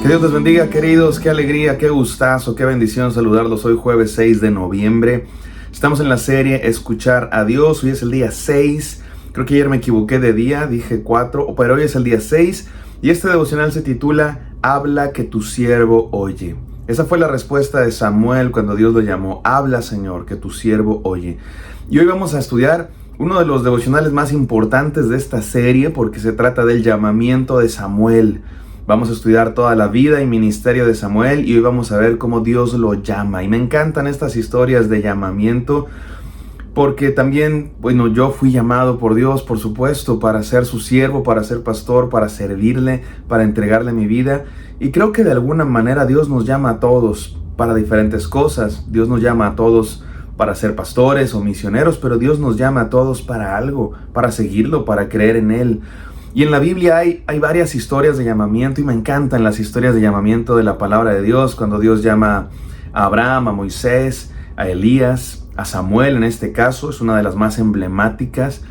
Que Dios les bendiga, queridos. Qué alegría, qué gustazo, qué bendición saludarlos. Hoy jueves 6 de noviembre. Estamos en la serie Escuchar a Dios. Hoy es el día 6. Creo que ayer me equivoqué de día, dije 4, pero hoy es el día 6. Y este devocional se titula Habla que tu siervo oye. Esa fue la respuesta de Samuel cuando Dios lo llamó. Habla, Señor, que tu siervo oye. Y hoy vamos a estudiar uno de los devocionales más importantes de esta serie porque se trata del llamamiento de Samuel. Vamos a estudiar toda la vida y ministerio de Samuel y hoy vamos a ver cómo Dios lo llama. Y me encantan estas historias de llamamiento porque también, bueno, yo fui llamado por Dios, por supuesto, para ser su siervo, para ser pastor, para servirle, para entregarle mi vida. Y creo que de alguna manera Dios nos llama a todos para diferentes cosas. Dios nos llama a todos para ser pastores o misioneros, pero Dios nos llama a todos para algo, para seguirlo, para creer en Él. Y en la Biblia hay varias historias de llamamiento y me encantan las historias de llamamiento de la palabra de Dios, cuando Dios llama a Abraham, a Moisés, a Elías, a Samuel en este caso, es una de las más emblemáticas.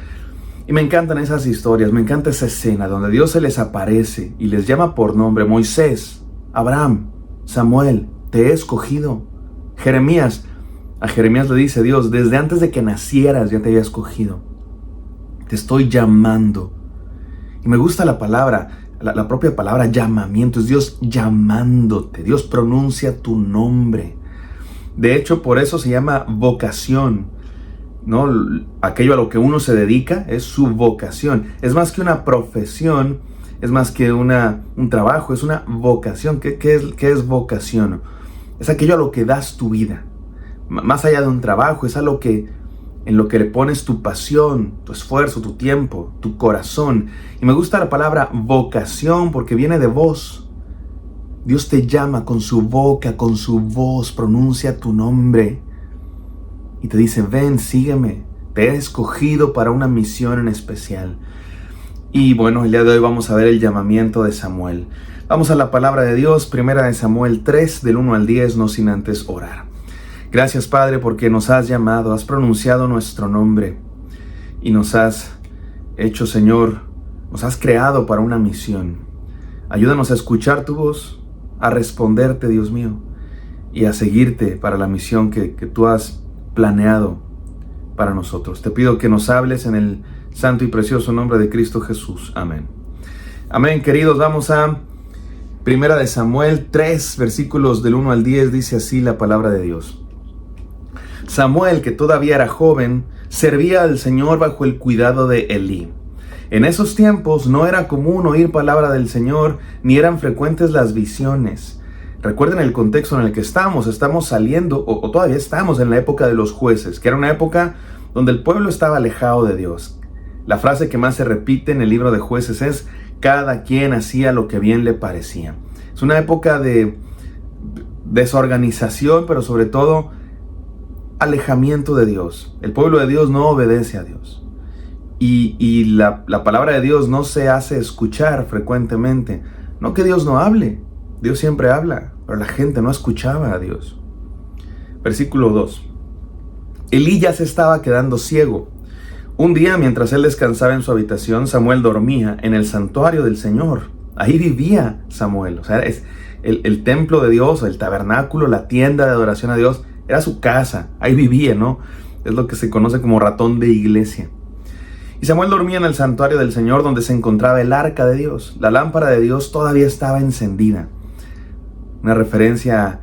Y me encantan esas historias, me encanta esa escena donde Dios se les aparece y les llama por nombre: Moisés, Abraham, Samuel, te he escogido. Jeremías, a Jeremías le dice Dios: desde antes de que nacieras ya te había escogido, te estoy llamando. Y me gusta la palabra, la propia palabra llamamiento, es Dios llamándote, Dios pronuncia tu nombre. De hecho, por eso se llama vocación, ¿no? Aquello a lo que uno se dedica es su vocación. Es más que una profesión, es más que un trabajo, es una vocación. ¿Qué es vocación? Es aquello a lo que das tu vida. Más allá de un trabajo, es en lo que le pones tu pasión, tu esfuerzo, tu tiempo, tu corazón. Y me gusta la palabra vocación porque viene de voz. Dios te llama con su boca, con su voz, pronuncia tu nombre y te dice: ven, sígueme, te he escogido para una misión en especial. Y bueno, el día de hoy vamos a ver el llamamiento de Samuel. Vamos a la palabra de Dios, primera de Samuel 3, del 1 al 10, no sin antes orar. Gracias, Padre, porque nos has llamado, has pronunciado nuestro nombre y nos has hecho, Señor, nos has creado para una misión. Ayúdanos a escuchar tu voz, a responderte, Dios mío, y a seguirte para la misión que tú has planeado para nosotros. Te pido que nos hables en el santo y precioso nombre de Cristo Jesús. Amén. Amén, queridos. Vamos a primera de Samuel 3, versículos del 1 al 10, dice así la palabra de Dios. Samuel, que todavía era joven, servía al Señor bajo el cuidado de Elí. En esos tiempos no era común oír palabra del Señor, ni eran frecuentes las visiones. Recuerden el contexto en el que estamos saliendo, o todavía estamos en la época de los jueces, que era una época donde el pueblo estaba alejado de Dios. La frase que más se repite en el libro de Jueces es: cada quien hacía lo que bien le parecía. Es una época de desorganización, pero sobre todo alejamiento de Dios. El pueblo de Dios no obedece a Dios. Y la palabra de Dios no se hace escuchar frecuentemente. No que Dios no hable, Dios siempre habla, pero la gente no escuchaba a Dios. Versículo 2. Elí ya se estaba quedando ciego. Un día, mientras él descansaba en su habitación, Samuel dormía en el santuario del Señor. Ahí vivía Samuel. O sea, es el templo de Dios, el tabernáculo, la tienda de adoración a Dios, era su casa. Ahí vivía, ¿no? Es lo que se conoce como ratón de iglesia. Y Samuel dormía en el santuario del Señor, donde se encontraba el arca de Dios. La lámpara de Dios todavía estaba encendida. Una referencia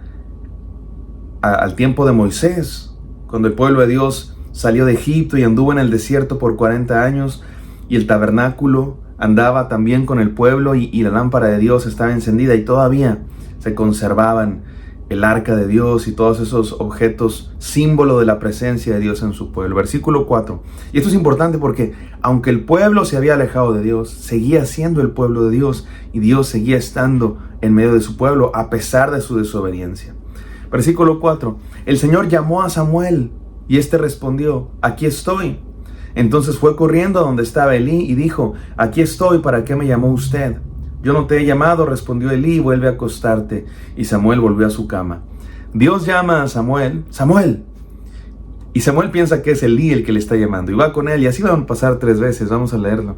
al tiempo de Moisés, cuando el pueblo de Dios salió de Egipto y anduvo en el desierto por 40 años, y el tabernáculo andaba también con el pueblo, y la lámpara de Dios estaba encendida, y todavía se conservaban el arca de Dios y todos esos objetos, símbolo de la presencia de Dios en su pueblo. Versículo 4. Y esto es importante porque aunque el pueblo se había alejado de Dios, seguía siendo el pueblo de Dios y Dios seguía estando en medio de su pueblo a pesar de su desobediencia. Versículo 4. El Señor llamó a Samuel y éste respondió: aquí estoy. Entonces fue corriendo a donde estaba Elí y dijo: aquí estoy, ¿para qué me llamó usted? Yo no te he llamado, respondió Elí, vuelve a acostarte. Y Samuel volvió a su cama. Dios llama a Samuel: Samuel. Y Samuel piensa que es Elí el que le está llamando y va con él, y así van a pasar 3 veces, vamos a leerlo.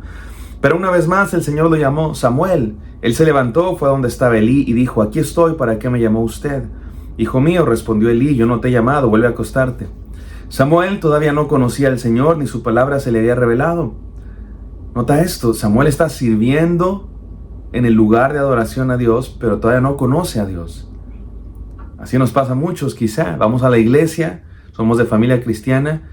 Pero una vez más el Señor lo llamó Samuel. Él se levantó, fue a donde estaba Elí y dijo: aquí estoy, ¿para qué me llamó usted? Hijo mío, respondió Elí, yo no te he llamado, vuelve a acostarte. Samuel todavía no conocía al Señor, ni su palabra se le había revelado. Nota esto, Samuel está sirviendo en el lugar de adoración a Dios, pero todavía no conoce a Dios. Así nos pasa a muchos quizá. Vamos a la iglesia, somos de familia cristiana,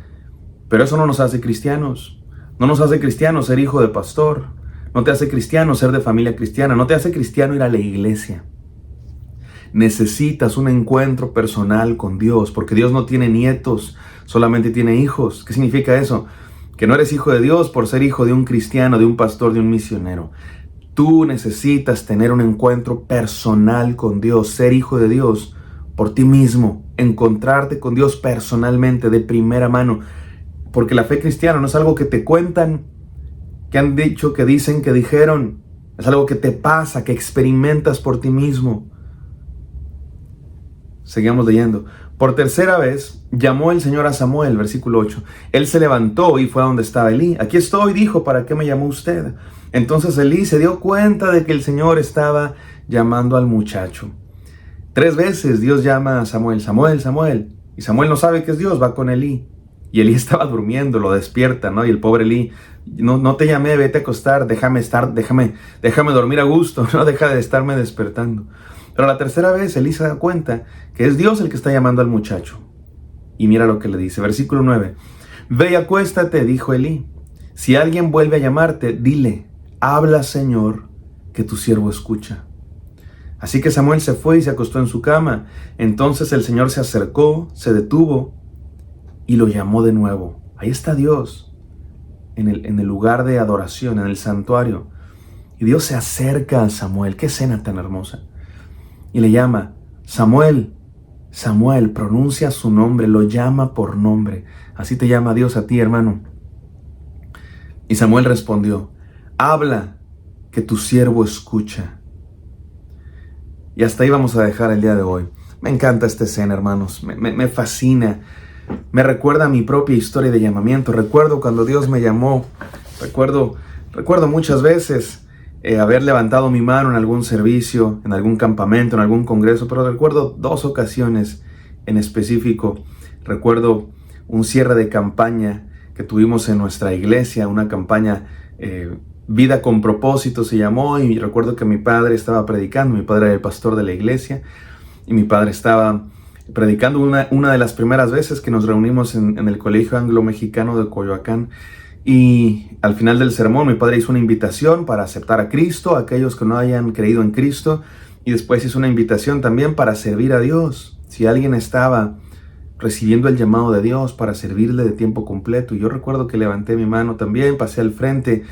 pero eso no nos hace cristianos. No nos hace cristianos ser hijo de pastor. No te hace cristiano ser de familia cristiana. No te hace cristiano ir a la iglesia. Necesitas un encuentro personal con Dios, porque Dios no tiene nietos, solamente tiene hijos. ¿Qué significa eso? Que no eres hijo de Dios por ser hijo de un cristiano, de un pastor, de un misionero. Tú necesitas tener un encuentro personal con Dios, ser hijo de Dios por ti mismo, encontrarte con Dios personalmente, de primera mano. Porque la fe cristiana no es algo que te cuentan, que han dicho, que dicen, que dijeron. Es algo que te pasa, que experimentas por ti mismo. Seguimos leyendo. Por tercera vez llamó el Señor a Samuel, versículo 8. Él se levantó y fue a donde estaba Elí. Aquí estoy, dijo, ¿para qué me llamó usted? Entonces Elí se dio cuenta de que el Señor estaba llamando al muchacho. 3 veces Dios llama a Samuel, Samuel, Samuel. Y Samuel no sabe que es Dios, va con Elí. Y Elí estaba durmiendo, lo despierta, ¿no? Y el pobre Elí, no te llamé, vete a acostar, déjame dormir a gusto, no deja de estarme despertando. Pero la tercera vez Elí se da cuenta que es Dios el que está llamando al muchacho. Y mira lo que le dice, versículo 9. Ve y acuéstate, dijo Elí. Si alguien vuelve a llamarte, dile, habla, Señor, que tu siervo escucha. Así que Samuel se fue y se acostó en su cama. Entonces el Señor se acercó, se detuvo y lo llamó de nuevo. Ahí está Dios, en el lugar de adoración, en el santuario. Y Dios se acerca a Samuel. Qué escena tan hermosa. Y le llama, Samuel, Samuel, pronuncia su nombre, lo llama por nombre. Así te llama Dios a ti, hermano. Y Samuel respondió, habla, que tu siervo escucha. Y hasta ahí vamos a dejar el día de hoy. Me encanta esta escena, hermanos, me fascina. Me recuerda a mi propia historia de llamamiento. Recuerdo cuando Dios me llamó. Recuerdo muchas veces haber levantado mi mano en algún servicio, en algún campamento, en algún congreso, pero recuerdo 2 ocasiones en específico. Recuerdo un cierre de campaña que tuvimos en nuestra iglesia, una campaña Vida con Propósito se llamó, y recuerdo que mi padre estaba predicando. Mi padre era el pastor de la iglesia y mi padre estaba predicando una de las primeras veces que nos reunimos en el Colegio Anglo-Mexicano de Coyoacán. Y al final del sermón mi padre hizo una invitación para aceptar a Cristo, a aquellos que no hayan creído en Cristo, y después hizo una invitación también para servir a Dios. Si alguien estaba recibiendo el llamado de Dios para servirle de tiempo completo. Y yo recuerdo que levanté mi mano también, pasé al frente,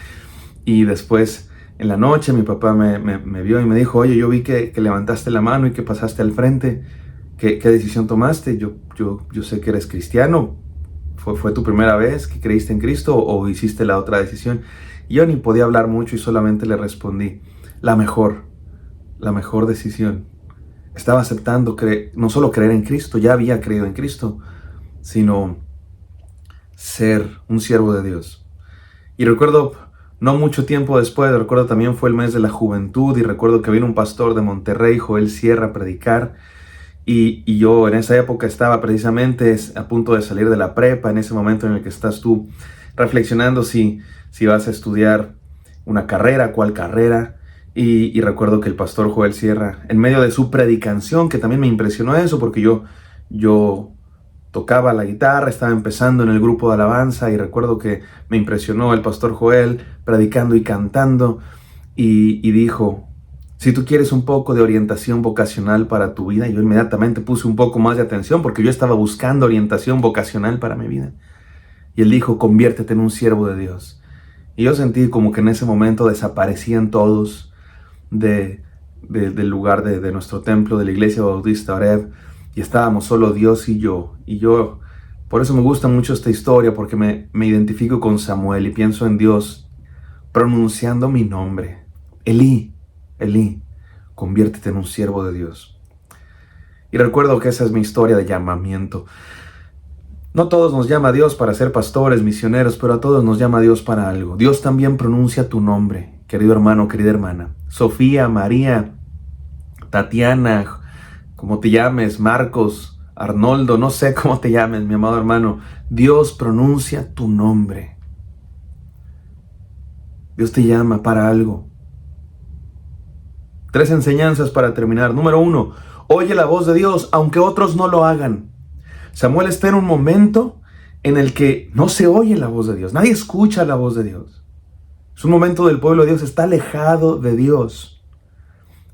y después en la noche mi papá me vio y me dijo, oye, yo vi que levantaste la mano y que pasaste al frente. ¿Qué decisión tomaste? Yo sé que eres cristiano. ¿Fue tu primera vez que creíste en Cristo o hiciste la otra decisión? Y yo ni podía hablar mucho y solamente le respondí, la mejor decisión. Estaba aceptando no solo creer en Cristo, ya había creído en Cristo, sino ser un siervo de Dios. Y recuerdo, no mucho tiempo después, recuerdo también fue el mes de la juventud, y recuerdo que vino un pastor de Monterrey, Joel Sierra, a predicar. Y yo en esa época estaba precisamente a punto de salir de la prepa, en ese momento en el que estás tú reflexionando si vas a estudiar una carrera, cuál carrera. Y recuerdo que el pastor Joel Sierra, en medio de su predicación, que también me impresionó eso, porque yo tocaba la guitarra, estaba empezando en el grupo de alabanza, y recuerdo que me impresionó el pastor Joel predicando y cantando, y dijo, si tú quieres un poco de orientación vocacional para tu vida, yo inmediatamente puse un poco más de atención porque yo estaba buscando orientación vocacional para mi vida. Y él dijo, conviértete en un siervo de Dios. Y yo sentí como que en ese momento desaparecían todos del lugar de nuestro templo, de la iglesia bautista Oreb, y estábamos solo Dios y yo. Y yo, por eso me gusta mucho esta historia, porque me identifico con Samuel y pienso en Dios pronunciando mi nombre. Elí, Elí, conviértete en un siervo de Dios. Y recuerdo que esa es mi historia de llamamiento. No todos nos llama Dios para ser pastores, misioneros, pero a todos nos llama Dios para algo. Dios también pronuncia tu nombre, querido hermano, querida hermana. Sofía, María, Tatiana, como te llames, Marcos, Arnoldo, no sé cómo te llames, mi amado hermano. Dios pronuncia tu nombre. Dios te llama para algo. 3 enseñanzas para terminar. Número 1, oye la voz de Dios, aunque otros no lo hagan. Samuel está en un momento en el que no se oye la voz de Dios. Nadie escucha la voz de Dios. Es un momento del pueblo de Dios, está alejado de Dios.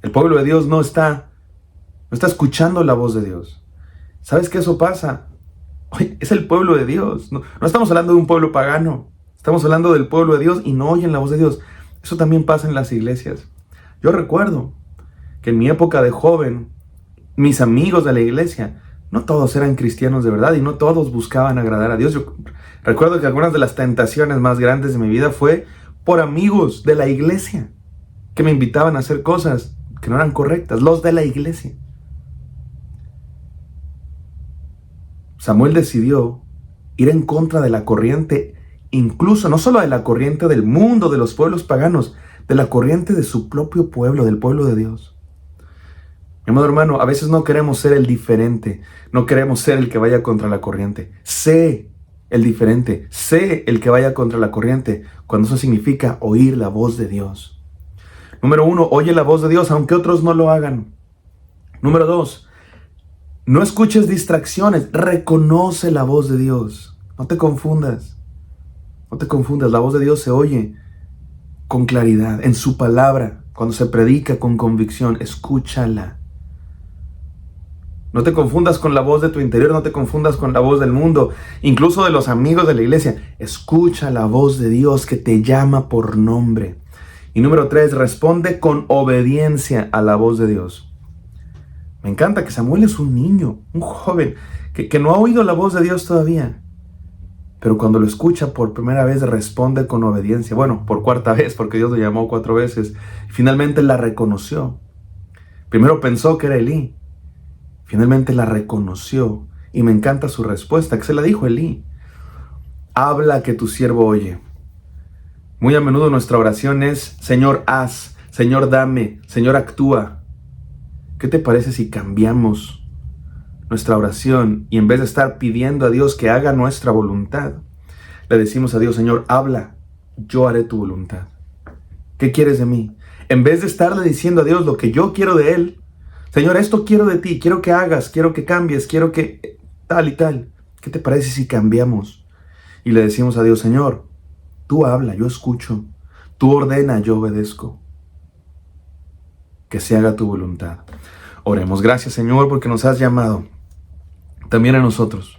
El pueblo de Dios no está escuchando la voz de Dios. ¿Sabes qué eso pasa? Oye, es el pueblo de Dios. No estamos hablando de un pueblo pagano. Estamos hablando del pueblo de Dios y no oyen la voz de Dios. Eso también pasa en las iglesias. Yo recuerdo que en mi época de joven, mis amigos de la iglesia, no todos eran cristianos de verdad y no todos buscaban agradar a Dios. Yo recuerdo que algunas de las tentaciones más grandes de mi vida fue por amigos de la iglesia que me invitaban a hacer cosas que no eran correctas, los de la iglesia. Samuel decidió ir en contra de la corriente, incluso no solo de la corriente del mundo, de los pueblos paganos, de la corriente de su propio pueblo, del pueblo de Dios. Mi amado hermano, a veces no queremos ser el diferente, no queremos ser el que vaya contra la corriente. Sé el diferente, sé el que vaya contra la corriente, cuando eso significa oír la voz de Dios. Número 1, oye la voz de Dios, aunque otros no lo hagan. Número 2, no escuches distracciones, reconoce la voz de Dios. No te confundas, la voz de Dios se oye con claridad, en su palabra, cuando se predica con convicción, escúchala. No te confundas con la voz de tu interior, no te confundas con la voz del mundo, incluso de los amigos de la iglesia. Escucha la voz de Dios que te llama por nombre. Y número 3, responde con obediencia a la voz de Dios. Me encanta que Samuel es un niño, un joven, que no ha oído la voz de Dios todavía. Pero cuando lo escucha por primera vez, responde con obediencia. Bueno, por cuarta vez, porque Dios lo llamó 4 veces. Finalmente la reconoció. Primero pensó que era Elí. Finalmente la reconoció. Y me encanta su respuesta, que se la dijo Elí. Habla que tu siervo oye. Muy a menudo nuestra oración es, Señor, haz, Señor, dame, Señor, actúa. ¿Qué te parece si cambiamos nuestra oración y en vez de estar pidiendo a Dios que haga nuestra voluntad, le decimos a Dios, Señor, habla, yo haré tu voluntad? ¿Qué quieres de mí? En vez de estarle diciendo a Dios lo que yo quiero de Él, Señor, esto quiero de ti, quiero que hagas, quiero que cambies, quiero que tal y tal. ¿Qué te parece si cambiamos? Y le decimos a Dios, Señor, tú habla, yo escucho, tú ordena, yo obedezco. Que se haga tu voluntad. Oremos. Gracias, Señor, porque nos has llamado también a nosotros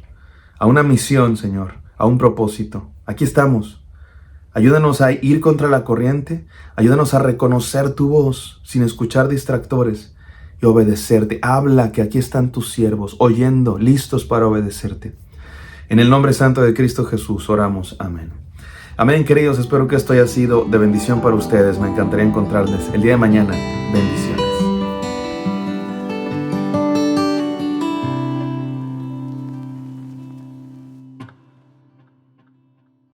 a una misión, Señor, a un propósito. Aquí estamos. Ayúdanos a ir contra la corriente. Ayúdanos a reconocer tu voz sin escuchar distractores y obedecerte. Habla, que aquí están tus siervos, oyendo, listos para obedecerte. En el nombre santo de Cristo Jesús oramos. Amén. Amén, queridos. Espero que esto haya sido de bendición para ustedes. Me encantaría encontrarles el día de mañana. Bendición.